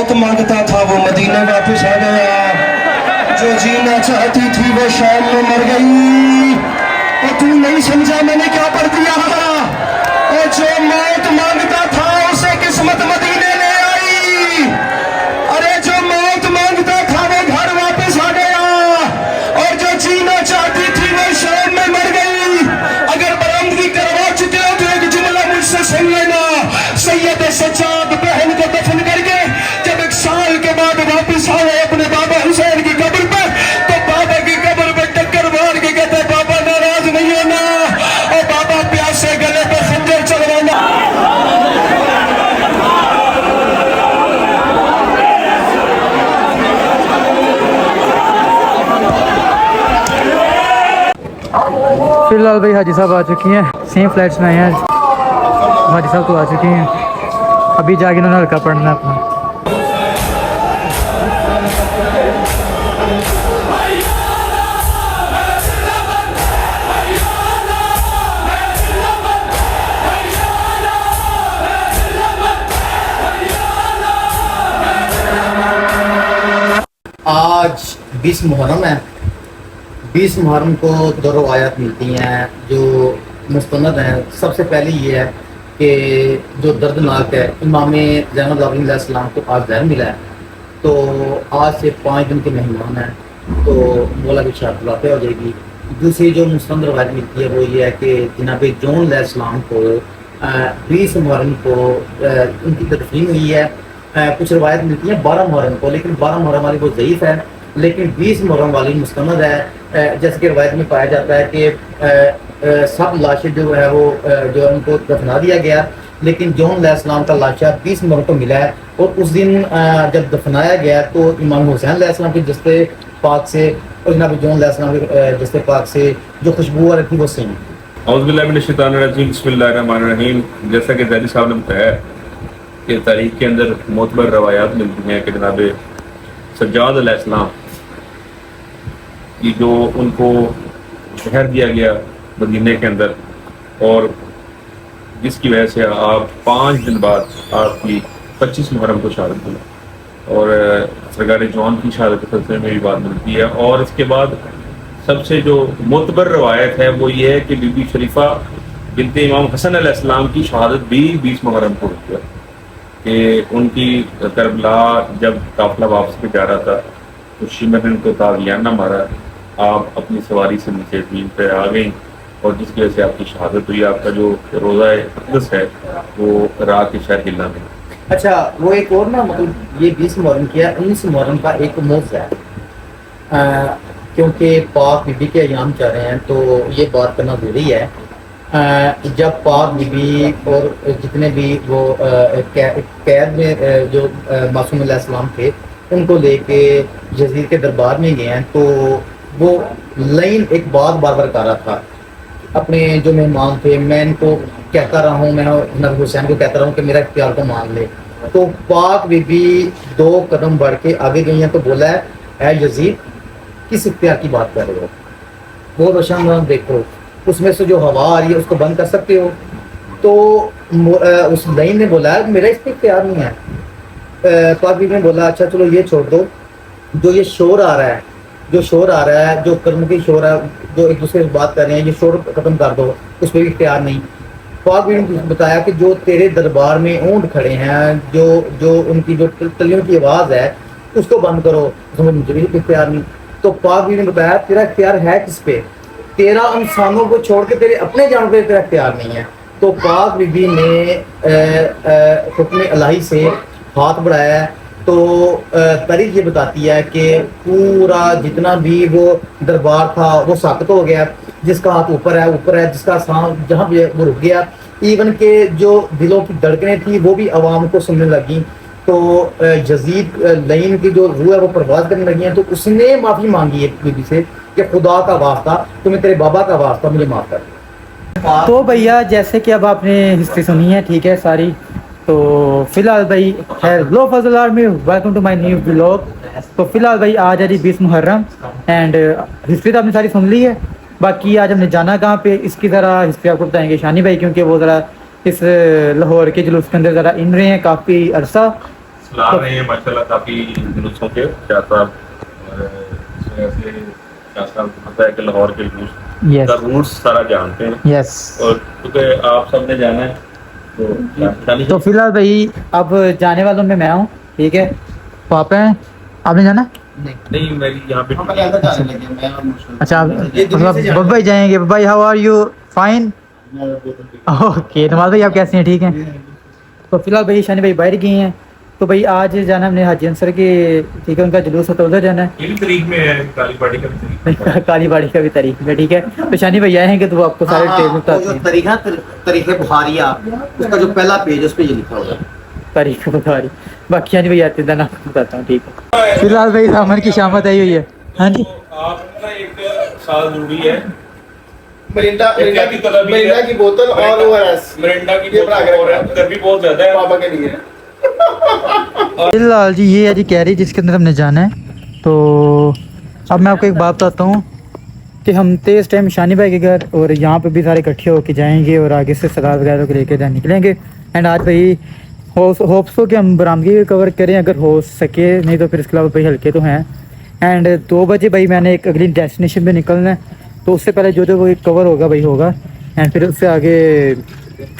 मौत मांगता था वो मदीने वापस आ गया। जो जीना चाहती थी वो शाम में मर गई। और तू नहीं समझा मैंने क्या पढ़ दिया। और जो मौत मांगता था उसे किस्मत मदीने ले आई। अरे जो मौत मांगता था वो घर वापस आ गया। और जो जीना चाहती थी वो शाम में मर गई। अगर बरामदगी करवा चुके हो तो एक जुमला मुझसे सुन लेना। सैयद सज्जाद बहन को दफन करके जब 1 साल के बाद वापस आए अपने बाबा हुसैन की कब्र पर, तो बाबा की कब्र पर टक्कर मार के कहते बाबा नाराज नहीं होना। और बाबा प्यासे गले पर खंजर चलवाना। फिलहाल भाई हाजी साहब आ चुकी हैं, सेम फ्लैट्स में आए हैं। हाजी साहब तो आ चुकी हैं, अभी जाके उन्होंने हल्का पढ़ना है अपना। आज 20 मुहर्रम है। 20 मुहर्रम को 2 रवायत मिलती हैं जो मुस्तनद हैं। सबसे पहले ये है कि जो दर्दनाक है, इमाम ज़ैनुल आबिदीन अलैहिस्सलाम को आज जहर मिला है। तो आज से 5 दिन के मेहमान हैं, तो मौला की शहादत वाक़ हो जाएगी। दूसरी जो मुस्तनद रवायत मिलती है वो ये है कि जनाब जॉन अलैहिस्सलाम को 20 मुहर्रम को उनकी तदफीन हुई है। कुछ रवायत मिलती है 12 मुहर्रम को, लेकिन 12 मुहर्रम वाली वो ज़ईफ़ है, लेकिन 20 मुहर्रम वाली मुस्तनद है। जैसे कि रवायत में पाया जाता है कि सब लाशें जो है वो जो उनको दफना दिया गया, लेकिन जॉन अलैहिस्सलाम का लाशा 20 मुहर्रम को मिला है। और उस दिन जब दफनाया गया तो इमाम हुसैन अलैहिस्सलाम के जस्ते पाक से और जनाब जॉन अलैहिस्सलाम के जस्ते पाक से जो खुशबू आ रही थी वो सेम। औज़ु बिल्लाहि मिनश शैतानिर रजीम, बिस्मिल्लाहिर रहमानिर रहीम। जैसा कि ज़ैदी साहब ने बताया कि तारीख के अंदर मोतबर रवायात मिलती हैं कि जनाब सज्जाद अलैहिस्सलाम की जो उनको शहर दिया गया मदीने के अंदर, और जिसकी वजह से आप 5 दिन बाद आपकी 25 मुहर्रम को शहादत हुई। और सरकार जॉन की शहादत के सिलसिले में भी बात मिलती है। और इसके बाद सबसे जो मोतबर रवायत है वो ये है कि बीबी शरीफा बिनते इमाम हसन अलैहिस्सलाम की शहादत भी 20 मुहर्रम को हुई है। कि उनकी करबला जब काफिला वापस पे जा रहा था तो शिमर ने उनको ताज़ियाना मारा, आप अपनी सवारी से नीचे ज़मीन पे आ गई और जिसकी वजह से आपकी शहादत हुई। आपका जो रोज़ा अक़दस है वो रात के शहर हिला में। अच्छा, वो एक और ना, मतलब ये 20 मुहर्रम किया, 19 मुहर्रम का एक मौज़ है, क्योंकि पाक बीबी के अयाम चल रहे हैं तो ये बात करना ज़रूरी है। जब पाक बीबी और जितने भी वो कैद में जो मासूम अलैहिस्सलाम थे उनको लेके यजीद के दरबार में गए हैं, तो वो लाइन एक बात बार बार कर रहा था अपने जो मेहमान थे, मैं इनको कहता रहा हूँ, मैं नबी हुसैन को कहता रहा हूँ कि मेरा इख्तियार को मान ले। तो पाक बीबी 2 कदम बढ़ के आगे गई हैं तो बोला है, ऐ यजीद किस इख्तियार की बात कर रहे हो, वो रोशन देखो, उसमें से जो हवा आ रही है उसको बंद कर सकते हो। तो उस लाइन ने बोला मेरा इस पर इख्तियार नहीं है। पाक बीबी ने बोला अच्छा चलो ये छोड़ दो, जो ये शोर आ रहा है, जो शोर आ रहा है, जो कर्म की शोर है, जो एक दूसरे से बात कर रहे हैं, ये शोर खत्म कर दो, उस पर भी इख्तियार नहीं। पाक बीबी ने बताया कि जो तेरे दरबार में ऊँट खड़े हैं, जो उनकी जो तलियों की आवाज़ है उसको बंद करो, उसमें मुझे भी इख्तियार नहीं। तो पाक बीबी ने बताया तेरा इख्तियार है किस पे, तेरा इंसानों को छोड़ के तेरे अपने जानवर पे तेरा इख्तियार नहीं है। तो पाक बीबी ने हुक्म इलाही से हाथ बढ़ाया है। तो तारीख ये बताती है कि पूरा जितना भी वो दरबार था वो साकत हो गया, जिसका हाथ ऊपर है, जिसका सांस जहाँ भी वो रुक गया। इवन के जो दिलों की धड़कनें थी वो भी आवाम को सुनने लगी। तो यजीद लाइन की जो रूह है वो परवाज करने लगी है। तो उसने माफ़ी मांगी है बीबी से कि खुदा का वास्ता, तुम्हें तेरे बाबा का वास्ता, मुझे माफ़ कर। तो भैया जैसे कि अब आपने हिस्ट्री सुनी है, ठीक है सारी, तो फिलहाल भाई hello Fazal army, welcome to my new vlog. तो फिलहाल भाई आज है जी 20 मुहर्रम एंड हिस्ट्री तो आपने सारी सुन ली है। बाकी आज हमने जाना कहाँ पे, इसकी ज़रा हिस्ट्री आपको बताएंगे शानी भाई, क्योंकि वो ज़रा इस लाहौर के जुलूस के अंदर ज़रा इन रहे हैं काफ़ी अरसा। चला रहे हैं माशाल्लाह काफी जुलूसों के शाह साहब। और इस वजह से शाह साहब को पता है कि लाहौर के जुलूस Yes. का रूल्स सारा जानते हैं। यस और क्योंकि आप सबने जाना है तो तो फिलहाल भाई अब जाने वालों में मैं हूँ, ठीक है। तो आप हैं, आपने जाना? नहीं मेरी यहाँ पे हम पहले अंदर जाने लगे, मैं और मुश्किल। अच्छा आप ये दिल्ली से मतलब बब्बाई जाएंगे। Babbai how are you? Fine. Okay Nawaz भाई आप कैसे हैं? ठीक हैं। तो फिलहाल भाई शानी भाई बाहर गए हैं, तो भाई आज जाना हमने हाजी अंसर के, ठीक है, उनका जुलूस होता है, उधर जाना है। ये भी तारीख में है, काली पार्टी का भी तारीख में। काली बाड़ी का भी तारीख में, ठीक है। तो शानी भाई आएंगे तो वो आपको सारे हाँ, टेबल वो बताते जो हैं। तरीके बुखारिया, उसका जो पहला पेज उस पे ये लिखा होगा। तारीख बता रही, बाकी शानी भाई आते दिन आपको बताता हूँ, ठीक है। फिलहाल भाई सामान की शामत आई हुई है। हाँ जी तो आप ना एक साल जरूरी है मिरिंडा की तरह भी है। की बोतल और ओआरएस मिरिंडा की ये बना के और रखना। गर्मी बहुत ज्यादा है। पापा के लिए। फिलहाल जी ये है जी कैरी जिसके अंदर हमने जाना है। तो अब मैं आपको एक बात बताता हूँ कि हम तेज़ टाइम शानी भाई के घर और यहाँ पे भी सारे इकट्ठे होके जाएंगे और आगे से सलाद वगैरह को लेकर निकलेंगे। एंड आज भाई होप्स हो कि हम बरामदगी कवर करें अगर हो सके, नहीं तो फिर इसके अलावा भाई हल्के तो हैं। एंड 2 बजे भाई मैंने एक अगली डेस्टिनेशन पे निकलना है, तो उससे पहले जो वो कवर होगा भाई होगा। एंड फिर उससे आगे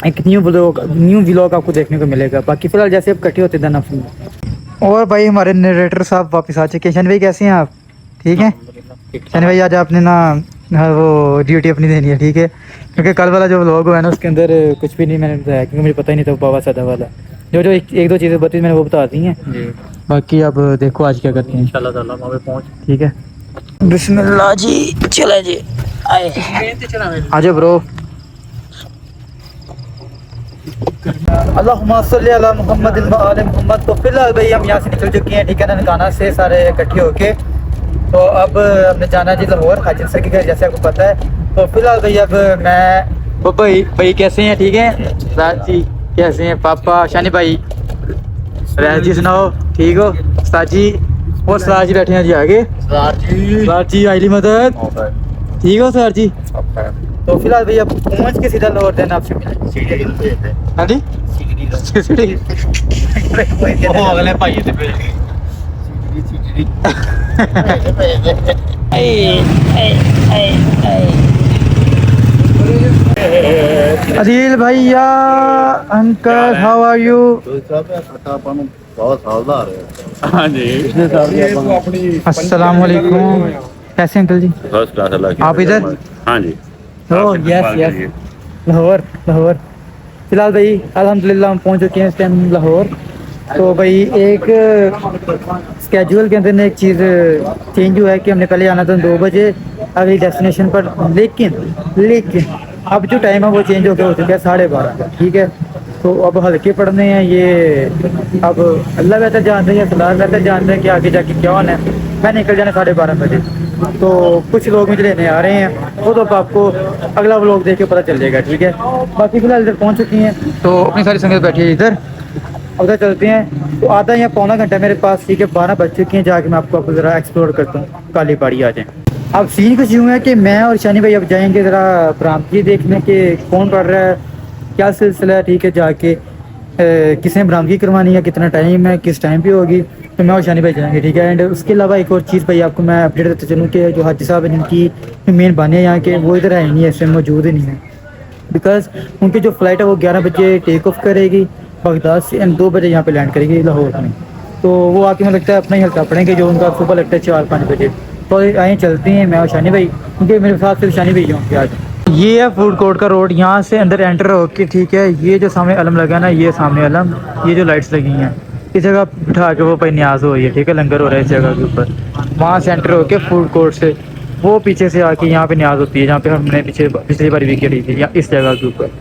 एक न्यू व्लॉग आपको देखने को मिलेगा। बाकी फिलहाल जैसे अब इकट्ठे होते देना आप। और भाई हमारे नरेटर साहब वापस आ चुके हैं। शनि भाई कैसे हैं आप? ठीक हैं शनि भाई, आज आपने ना वो ड्यूटी अपनी देनी है, ठीक है, क्योंकि कल वाला जो व्लॉग हुआ है ना उसके अंदर कुछ भी नहीं मैंने बताया, क्योंकि मुझे पता ही नहीं था बाबा सादा वाला। जो एक दो चीज़ें बताई मैंने वो बता दी हैं। बाकी अब देखो आज क्या करते हैं इंशाल्लाह ताला वहाँ पे पहुँच, ठीक है। बिस्मिल्लाह जी, चले जी, आए आ जाओ ब्रो। अल्लाहुम्मा सल्ली अला मुहम्मद व आले मुहम्मद। तो फिलहाल भाई हम यहाँ से निकल चुके हैं, ठीक है, ननकाना से सारे इकट्ठे होके। तो अब हमने जाना जी लाहौर हाजी अंसर के घर, जैसे आपको पता है। तो फिलहाल भाई अब मैं भाई कैसे हैं? ठीक है। राज जी कैसे हैं? पापा शानी भाई, राज जी सुनाओ ठीक हो? उस्ताद जी और सराज जी बैठे हैं जी आगे। सराज जी आईली मदद, ठीक हो सर जी? तो फिलहाल भैया पहुंच के सीधा लाहौर देना आपसे मिले। हाँ जी अगले भाई थे अदील भैया, अंकल हाउ आर यू? हाँ जी अस्सलाम वालेकुम, कैसे अंकल जी? First class. आप इधर? हाँ जी। Oh yes yes, Lahore. फिलहाल भाई अल्हम्दुलिल्लाह हम पहुंच चुके हैं इस टाइम लाहौर। तो भाई एक स्केड्यूल के अंदर एक चीज़ चेंज हुआ है कि हमने पहले आना था 2 बजे अगली डेस्टिनेशन पर, लेकिन अब जो टाइम है वो चेंज हो चुका है 12:30, ठीक है। तो अब हल्के पड़ने हैं ये, अब अल्लाह बेहतर जानते हैं या सलाह बेहतर जानते हैं कि आगे जाके क्या होना है। मैं निकल जाना 12:30 बजे, तो कुछ लोग मुझे लेने आ रहे हैं, वो तो आपको अगला व्लॉग देख के पता चल जाएगा, ठीक है। बाकी फिलहाल इधर पहुंच चुकी हैं, तो अपनी सारी संगत बैठी है इधर, उधर चलते हैं। तो आधा या पौना घंटा मेरे पास, ठीक है, 12 बज चुके हैं, जाके मैं आपको ज़रा एक्सप्लोर करता हूँ। काली पहाड़ी आ जाएँ। अब सीन कुछ यूँ है कि मैं और शानी भाई अब जाएंगे ज़रा बरामदगी देखने के कौन पढ़ रहा है, क्या सिलसिला है, ठीक है। जाके किसने बरामदगी करवानी है, कितना टाइम है, किस टाइम पे होगी, तो मैं और शानी भाई जाएंगे, ठीक है। एंड उसके अलावा एक और चीज़ भाई आपको मैं अपडेट देते चलूँ कि जो हाजी साहब हैं जिनकी मेन बानी है यहाँ के, वो इधर है नहीं है, इस टाइम मौजूद ही नहीं है, बिकॉज उनकी जो फ़्लाइट है वो 11 बजे टेक ऑफ करेगी बगदाद से, एंड 2 बजे यहाँ पे लैंड करेगी लाहौर में। तो वो आके मुझे लगता है अपना ही हल्का पड़ेंगे, जो उनका सुबह लगता है 4-5 बजे। तो आए चलते हैं मैं और शानी भाई, क्योंकि मेरे साथ सिर्फ शानी भाई होंगे आज। ये है फूड कोर्ट का रोड, यहाँ से अंदर एंटर होके, ठीक है। ये जो सामने अलम लगा ना, ये सामने अलम, ये जो लाइट्स लगी हैं, इस जगह बिठा के वो भाई न्याज हो रही है, ठीक है, लंगर हो रहा है इस जगह के ऊपर। वहाँ से एंटर होके फूड कोर्ट से वो पीछे से आके यहाँ पे न्याज होती है, जहाँ पे हमने पिछली बार विकेट ली थी, या इस जगह के ऊपर।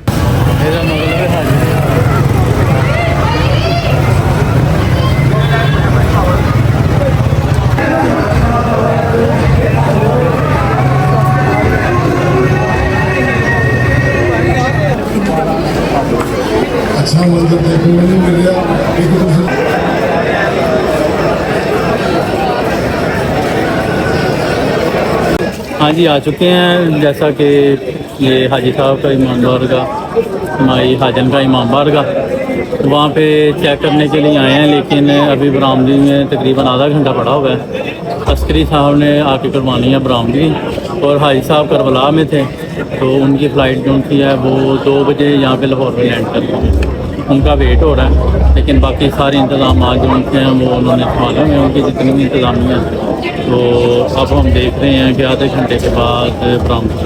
अच्छा मंजर देखने को नहीं मिल रहा, एक दूसरे हाँ जी आ चुके हैं। जैसा कि ये हाजी साहब का इमाम बारगाह, हमारी हाजन का इमाम बारगाह, वहाँ पे चेक करने के लिए आए हैं, लेकिन अभी बरामदी में तकरीबन आधा घंटा पड़ा हुआ है। अस्करी साहब ने आके करवानी है बरामदी, और हाजी साहब करबला में थे, तो उनकी फ़्लाइट जो थी है वो 2 बजे यहाँ पे लाहौर में लैंड कर दी। उनका वेट हो रहा है, लेकिन बाकी सारे इंतजाम जो उनके हैं वो उन्होंने संभाले हुए हैं, उनकी जितनी भी इंतजामिया है। तो अब हम देख रहे हैं कि आधे घंटे के बाद बरामदी।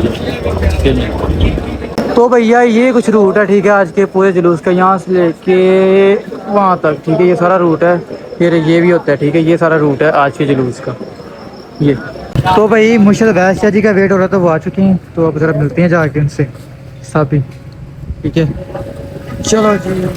तो भैया ये कुछ रूट है, ठीक है, आज के पूरे जुलूस का, यहाँ से लेके वहाँ तक, ठीक है, ये सारा रूट है। फिर ये भी होता है, ठीक है, ये सारा रूट है आज के जुलूस का ये। तो भाई मुर्शद वैस शाह जी का वेट हो रहा था, वो आ चुके हैं, तो अब ज़रा मिलते हैं जाके उनसे साथी, ठीक है, चलो जी।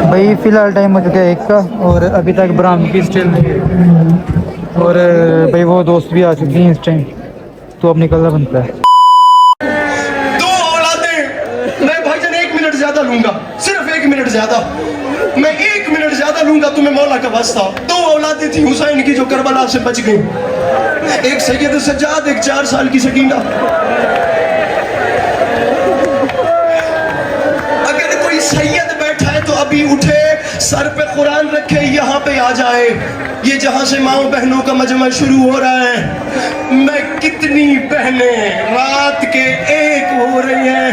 भाई फ़िलहाल टाइम हो चुका है 1 का, और अभी तक बरामदगी स्टिल नहीं है, और भाई वो दोस्त भी आ चुके हैं इस टाइम, तो अब निकलना बनता है। 2 औलादें, मैं भाईजान 1 मिनट ज्यादा लूंगा, सिर्फ 1 मिनट ज्यादा, मैं 1 मिनट ज्यादा लूंगा, तुम्हें मौला का वास्ता। 2 औलादें थी हुसैन की जो करबला से बच गई, एक सैयद सज्जाद, एक 4 साल की सकीना। अगर कोई सैयद बैठा है तो अभी उठे, सर पे कुरान रखे, यहाँ पे आ जाए। ये जहां से माओ बहनों का मजमा शुरू हो रहा है। मैं कितनी बहनें रात के 1 हो रही हैं,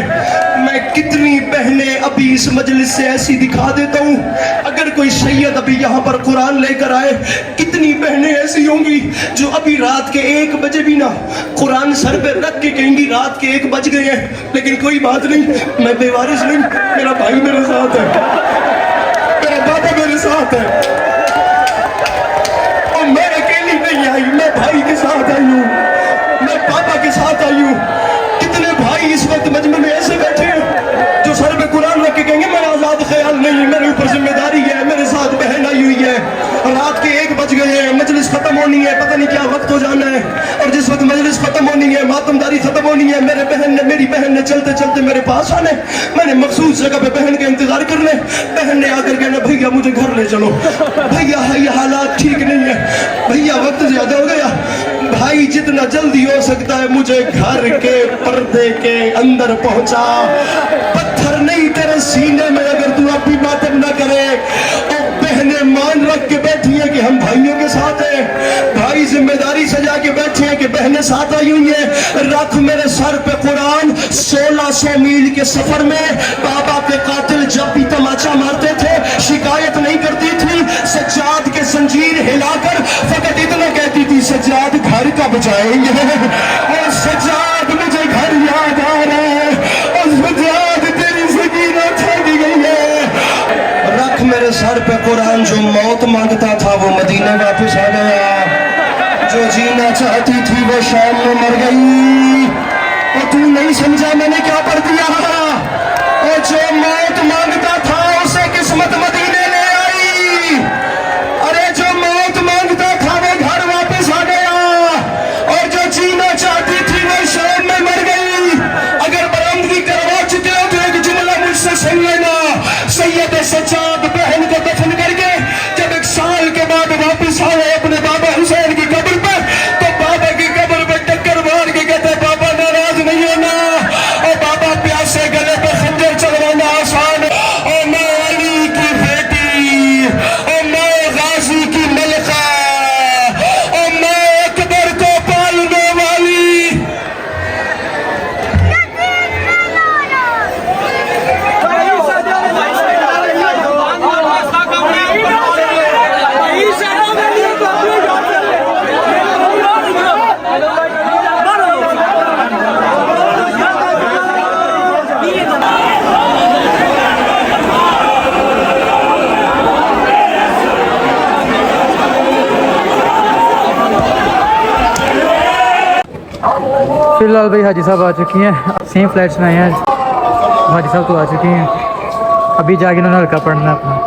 मैं कितनी बहनें अभी इस मजलिस से ऐसी दिखा देता हूँ। अगर कोई सैयद अभी यहाँ पर कुरान लेकर आए, कितनी बहनें ऐसी होंगी जो अभी रात के 1 बजे भी ना कुरान सर पे रख के कहेंगी रात के 1 बज गए हैं। लेकिन कोई बात नहीं, मैं बेवारिस नहीं, मेरा भाई मेरे साथ है, मेरा बाबा मेरे साथ है, और मैं अकेली नहीं आई, मैं भाई के साथ आई हूँ, मैं पापा के साथ आई हूँ। कितने भाई इस वक्त मजमे में ऐसे बैठे हैं जो सर पे कुरान रख के कहेंगे मेरा आजाद ख्याल नहीं, मेरे ऊपर जिम्मेदारी है, मेरे साथ बहन आई हुई है, रात के 1 बज गए हैं, मजलिस खत्म होनी है, पता नहीं क्या वक्त हो जाना है, और जिस वक्त मजलिस खत्म होनी है, मातमदारी खत्म होनी है, मेरी बहन ने चलते चलते मेरे पास आने, मैंने मखसूस जगह पे बहन का इंतजार करने, बहन ने आकर कहना भैया मुझे घर ले चलो, भैया ये हालात ठीक नहीं है, भैया वक्त ज्यादा हो गया, भाई जितना जल्दी हो सकता है मुझे घर के पर्दे के अंदर पहुंचा। पत्थर नहीं तेरे सीने में अगर तू अभी मातम न करे। और बहनें मान रख के बैठी है कि हम भाइयों के साथ हैं, भाई जिम्मेदारी सजा के बैठे हैं कि बहनें साथ आई हुई है। रख मेरे सर पे कुरान। 1600 मील के सफर में बाबा के कातिल जब भी तमाचा मारते थे शिकायत नहीं करती थी, सज्जाद के जंजीर हिलाकर फकत इतना कहती थी सज्जाद घर का बचाएंगे, और सज्जाद मुझे घर याद आ रहा है, और सज्जाद तेरी सकीना थक गई है। रख मेरे सर पे कुरान। जो मौत मांगता था वो मदीने वापस आ गया, जो जीना चाहती थी वो शाम में मर गई, और तू नहीं समझा मैंने क्या पढ़ दिया। और जो मौत मांगता था उसे किस्मत मदीने ले आई। अरे जो मौत मांगता था वो घर वापस आ गया, और जो जीना चाहती थी वो शाम में मर गई। अगर बरामदगी करवा चुके हो तो एक जुमला मुझसे सुन लेना। सैयद सज्जाद बहन को दफन करके जब 1 साल के बाद वापस आए अपने बाबा हुसैन की कब्र पर, तो बाबा की कब्र पर टक्कर मार के कहते बाबा नाराज नहीं होना, और बाबा प्यासे गले पे खंजर चलवाना आसान, और मैं अली की बेटी, और मैं गाजी की मलका, और मैं अकबर को पालने वाली। फिलहाल भाई हाजी साहब आ चुकी हैं, सेम फ्लाइट्स में आए हैं। हाजी साहब तो आ चुकी हैं, अभी जाके उन्होंने हल्का पढ़ना अपना।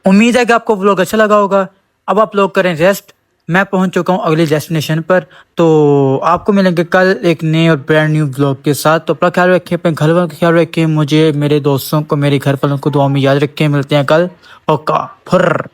उम्मीद है कि आपको व्लॉग अच्छा लगा होगा। अब आप लोग करें रेस्ट, मैं पहुंच चुका हूं अगली डेस्टिनेशन पर। तो आपको मिलेंगे कल एक नए और ब्रांड न्यू व्लॉग के साथ। तो अपना ख्याल रखें, अपने घर वालों का ख्याल रखें, मुझे, मेरे दोस्तों को, मेरे घर वालों को दुआ में याद रखें। मिलते हैं कल। ओका फुर।